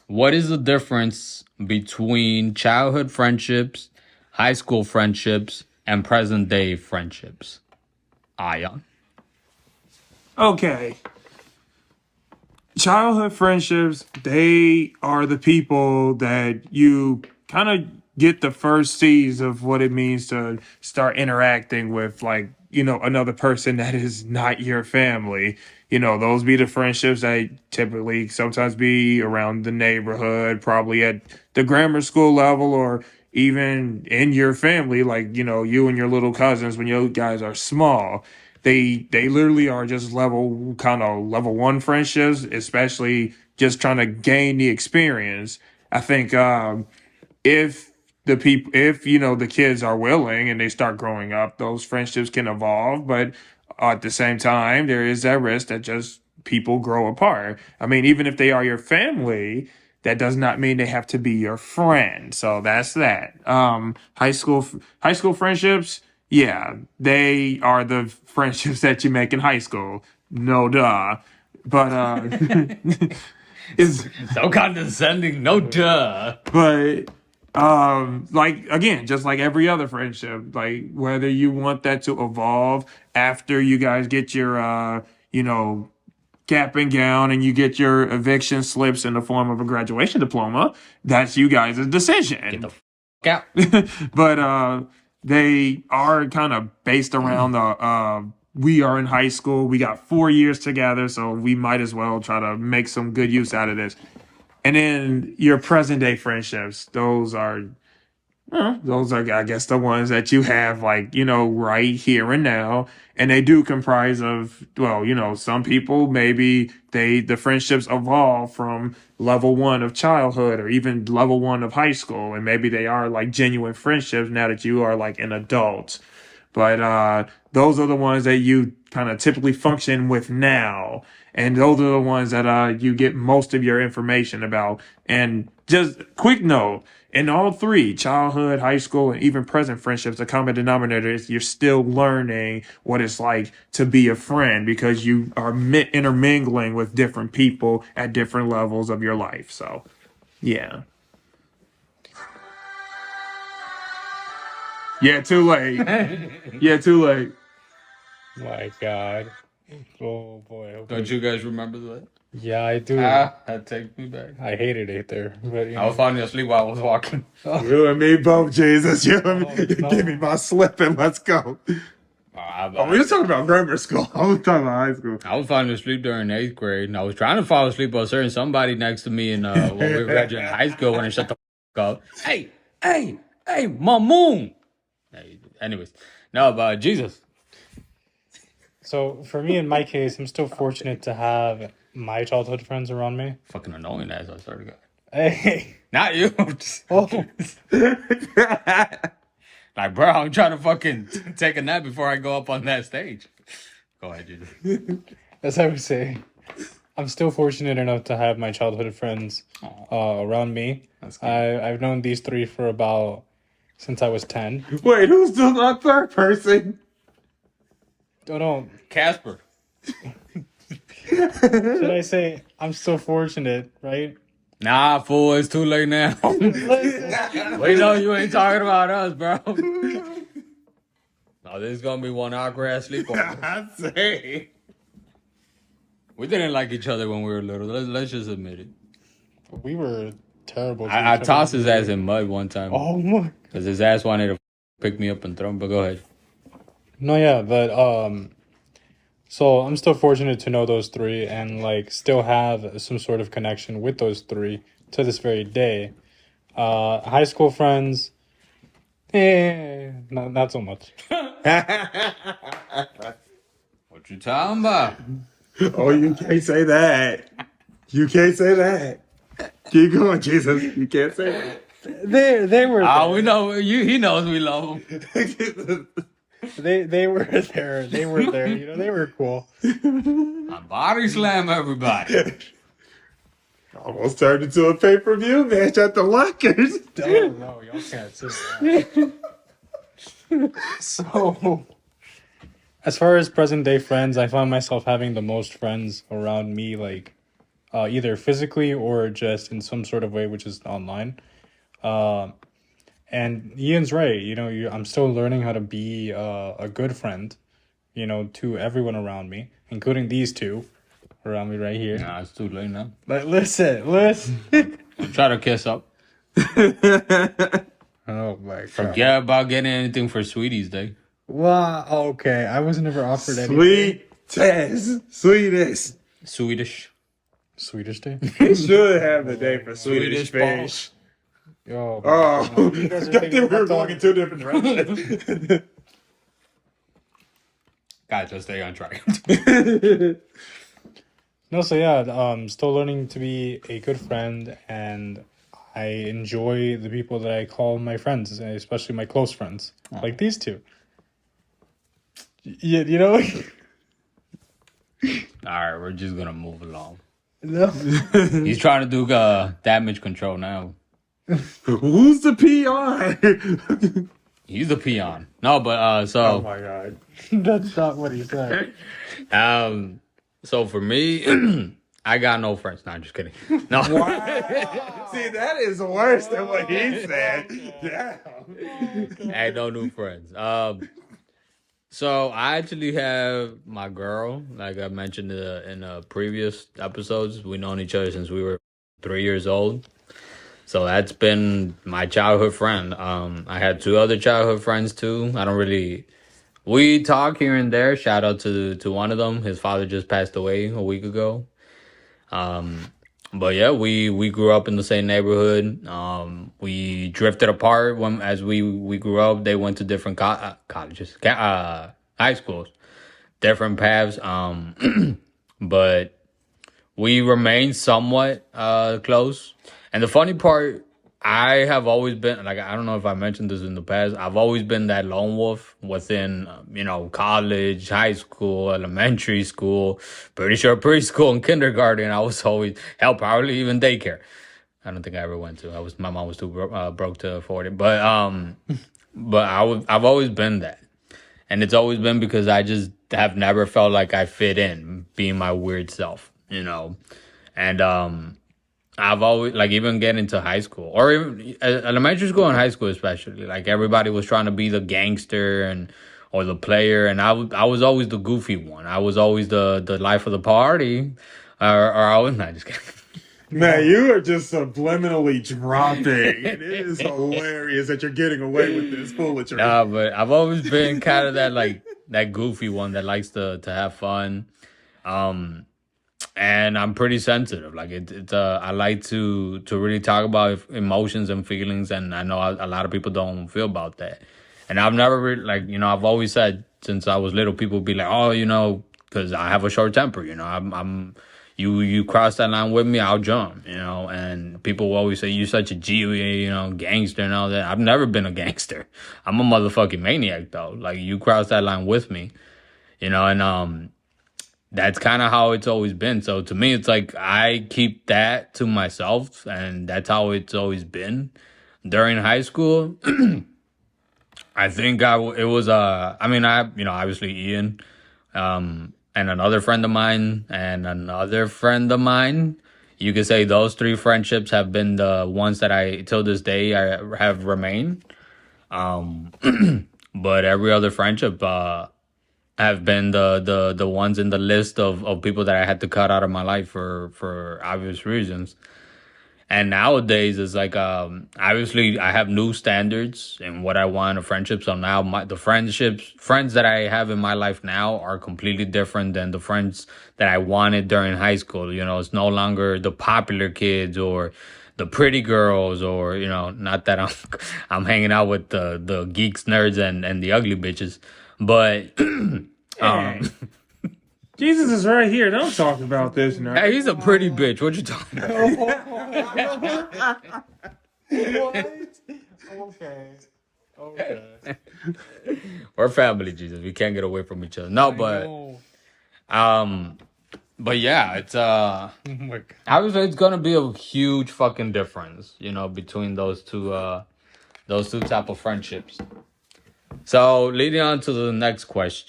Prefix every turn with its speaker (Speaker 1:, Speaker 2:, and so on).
Speaker 1: What is the difference between childhood friendships, high school friendships, and present day friendships? Ion.
Speaker 2: Okay. Childhood friendships, they are the people that you kind of get the first seeds of what it means to start interacting with, like, another person that is not your family. Those be the friendships that typically sometimes be around the neighborhood, probably at the grammar school level, or even in your family, like, you and your little cousins when you guys are small. They literally are just level one friendships, especially just trying to gain the experience. I think if if the kids are willing and they start growing up, those friendships can evolve. But at the same time, there is that risk that just people grow apart. I mean, even if they are your family, that does not mean they have to be your friend. So that's that. High school friendships, yeah, they are the friendships that you make in high school. No duh. But is
Speaker 1: So condescending, no duh.
Speaker 2: but like, again, just like every other friendship, like whether you want that to evolve after you guys get your cap and gown and you get your eviction slips in the form of a graduation diploma, that's you guys'
Speaker 1: Get the
Speaker 2: decision.
Speaker 1: out.
Speaker 2: But they are kind of based around the we are in high school, we got 4 years together, so we might as well try to make some good use out of this. And then your present day friendships, those are, I guess, the ones that you have, like, right here and now. And they do comprise of, well, some people, maybe the friendships evolve from level one of childhood or even level one of high school. And maybe they are like genuine friendships now that you are like an adult. But those are the ones that you kind of typically function with now. And those are the ones that you get most of your information about. And just quick note, in all three, childhood, high school, and even present friendships, the common denominator is you're still learning what it's like to be a friend because you are intermingling with different people at different levels of your life. So, yeah. Yeah, too late. Yeah, too late.
Speaker 3: My God. Oh boy.
Speaker 1: Don't you guys remember that?
Speaker 3: Yeah, I do.
Speaker 1: That takes me back.
Speaker 3: I hated it there, but
Speaker 1: I was falling asleep while I was walking.
Speaker 2: You and me both, Jesus. You and me.
Speaker 3: no.
Speaker 2: Give me my slip and let's go. Oh, we were talking about grammar school. I was talking about high school.
Speaker 1: I was falling asleep during 8th grade, and I was trying to fall asleep on somebody next to me in when we were graduating high school when they shut the up. Hey, my moon. Hey, anyways, no, but Jesus.
Speaker 3: So for me, in my case, I'm still fortunate to have my childhood friends around me.
Speaker 1: Fucking annoying as I started going.
Speaker 3: Hey.
Speaker 1: Not you.
Speaker 3: Oh.
Speaker 1: Like, bro, I'm trying to fucking take a nap before I go up on that stage. Go ahead, Jesus.
Speaker 3: As I would say, I'm still fortunate enough to have my childhood friends around me.
Speaker 1: That's good.
Speaker 3: I've known these three for about since I was 10.
Speaker 2: Wait, who's the third person?
Speaker 3: Don't know.
Speaker 1: Casper.
Speaker 3: Should I say I'm still fortunate, right?
Speaker 1: Nah, fool, it's too late now.
Speaker 3: Listen.
Speaker 1: We know you ain't talking about us, bro. No, this is gonna be one awkward ass sleepover.
Speaker 2: I say.
Speaker 1: We didn't like each other when we were little. Let's just admit it.
Speaker 3: We were terrible. to
Speaker 1: I
Speaker 3: each
Speaker 1: tossed
Speaker 3: other.
Speaker 1: his ass in mud one time
Speaker 3: Oh my.
Speaker 1: because his ass wanted to pick me up and throw me. But go ahead.
Speaker 3: No, yeah, but so I'm still fortunate to know those three and like still have some sort of connection with those three to this very day. High school friends, not so much.
Speaker 1: What you talking about?
Speaker 2: Oh, you can't say that. You can't say that. Keep going, Jesus. You can't say that.
Speaker 3: They were
Speaker 1: Oh, we know you. He knows we love him.
Speaker 3: they were there. They were there. You know, they were cool.
Speaker 1: I body slam everybody.
Speaker 2: Almost turned into a pay-per-view match at the Lockers.
Speaker 3: Oh no, y'all can't see that. So, as far as present day friends, I find myself having the most friends around me, like either physically or just in some sort of way, which is online. And Ian's right. I'm still learning how to be a good friend, to everyone around me, including these two around me right here.
Speaker 1: Nah, it's too late now.
Speaker 3: But listen.
Speaker 1: Try to kiss up.
Speaker 3: Oh my god.
Speaker 1: Forget about getting anything for Sweeties Day.
Speaker 3: Wow. Okay. I was never offered anything.
Speaker 2: Sweetest.
Speaker 1: Swedish.
Speaker 3: Swedish Day.
Speaker 2: They should have the day for Swedish
Speaker 1: Swedish
Speaker 2: fish.
Speaker 3: Oh.
Speaker 2: Oh,
Speaker 3: You guys are
Speaker 2: I think we
Speaker 3: thinking
Speaker 2: were
Speaker 3: about
Speaker 2: going in two different directions.
Speaker 1: Guys, let's stay on track.
Speaker 3: No, so yeah, still learning to be a good friend, and I enjoy the people that I call my friends, especially my close friends, like these two. Yeah,
Speaker 1: All right, we're just gonna move along.
Speaker 3: No.
Speaker 1: He's trying to do damage control now.
Speaker 2: Who's the peon?
Speaker 1: He's the peon. No, but
Speaker 2: Oh my god.
Speaker 3: That's not what he said.
Speaker 1: so for me, I got no friends. No, I'm just kidding. No.
Speaker 2: See, that is worse than what he said. Yeah.
Speaker 1: I had no new friends. So I actually have my girl, like I mentioned in previous episodes. We've known each other since we were 3 years old. So that's been my childhood friend. I had two other childhood friends too. We talk here and there. Shout out to one of them. His father just passed away a week ago. But yeah, we grew up in the same neighborhood. We drifted apart as we grew up. They went to different colleges, high schools, different paths. But we remained somewhat close. And the funny part, I have always been, like, I don't know if I mentioned this in the past, I've always been that lone wolf within, college, high school, elementary school, pretty sure preschool and kindergarten. I was always, hell, probably even daycare. I don't think I ever went to. My mom was too broke to afford it. But I've always been that. And it's always been because I just have never felt like I fit in, being my weird self, And, I've always, like, even getting to high school or even elementary school and high school, especially, like, everybody was trying to be the gangster or the player. And I was always the goofy one. I was always the life of the party. Or I was not just kidding.
Speaker 2: Man, you are just subliminally dropping. It is hilarious that you're getting away with this foolery.
Speaker 1: Nah, but I've always been kind of that goofy one that likes to have fun. And I'm pretty sensitive. Like I like to really talk about emotions and feelings, and I know a lot of people don't feel about that. And I've never really, I've always said since I was little, people be like, oh, because I have a short temper. You cross that line with me, I'll jump. And people will always say you're such a G, gangster and all that. I've never been a gangster. I'm a motherfucking maniac though. Like you cross that line with me, and that's kind of how it's always been. So to me, it's like I keep that to myself, and that's how it's always been. During high school, I think obviously Ian, and another friend of mine, and another friend of mine. You could say those three friendships have been the ones that till this day, I have remained. But every other friendship, have been the ones in the list of people that I had to cut out of my life for obvious reasons. And nowadays it's like obviously I have new standards in what I want in a friendship. So now the friends that I have in my life now are completely different than the friends that I wanted during high school. It's no longer the popular kids or the pretty girls, or not that I'm hanging out with the geeks, nerds, and the ugly bitches. But
Speaker 2: Jesus is right here. Don't talk about this now.
Speaker 1: Hey, he's a pretty bitch. What you talking about?
Speaker 3: What? Okay.
Speaker 1: We're family, Jesus. We can't get away from each other. No, but yeah, it's
Speaker 3: Oh my God.
Speaker 1: obviously it's gonna be a huge fucking difference, between those two type of friendships. So leading on to the next question.